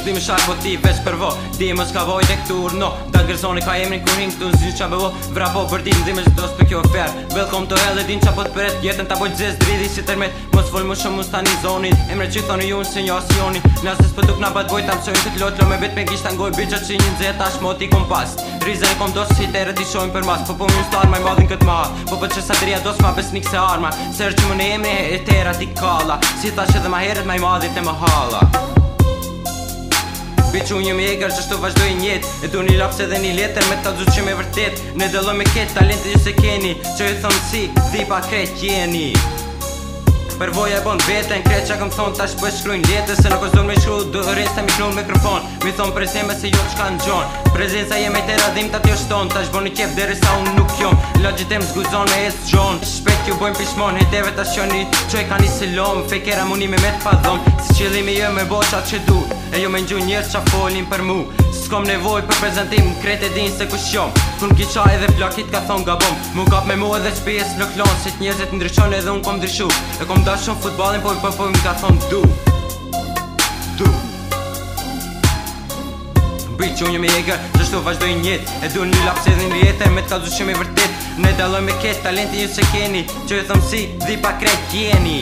s'di me shak, po ti veç për vo Di mos ka vojt e këtu urno Da gërzoni ka emrin kur hing këtu n'zin qa bëvo Vrapo për din, di me zdos për kjo fer Welcome to hell e din qa po t'përet Jetën ta bojt zez dridi si tërmet Mos vol mu shumë mus tani zonin Emre që thoni ju në se njo si joni Nases për tuk na bat bojt am sojnë të t'lotlo Me bit me gisht angoj bitcha që një nxet Ash moti kom pas Rizën e kom dos si tere t'i shojnë për mas Po po mjë star maj madhin këtë ma Po për që satëria dos ma besnik se arma Serë që më në emri e tera t'i kalla Si thash edhe ma heret maj madhit e më hala Biqu një mjegar që shtu vazhdoj njet E du një laps edhe një letër me ta dzu që me vërtet Ne dëlloj me ket talente ju se keni Që ju thonë si, di pa kret jeni Për voja e bon veten, kret që këm thonë tash po e shkrujnë letës Se nuk o zonë me shkru, do resta mi shkru në mikrofon Mi thonë prezime se jo qka në gjon Prezenca jem e të radhim ta t'jo shton Tash bo një kjep deri sa unë nuk jom Logjit e më zguzon me es gjon Shpet ju bojmë pishmon, hejteve ta shoni Qoj ka një silom, fejkera munime me t'pa dhom Si qëllimi jo me bo qatë që du E jo me nxu njerës qa folin për mu S'kom nevoj për prezentim, kret e din se kush jom Kun kiqa edhe plakit ka thon gabom Mu kap me mu edhe shpijes në klon Si t'njerëzit ndryshon edhe unë kom ndryshu E kom da shumë futbalin po më ka thon du Biqu një mjegar që shtu vazhdoj njet E du një laps edhe një jetër me t'ka dzu shumë i vërtet Ne dalloj me ket talentin ju se keni Që ju thëm si, di pa kret jeni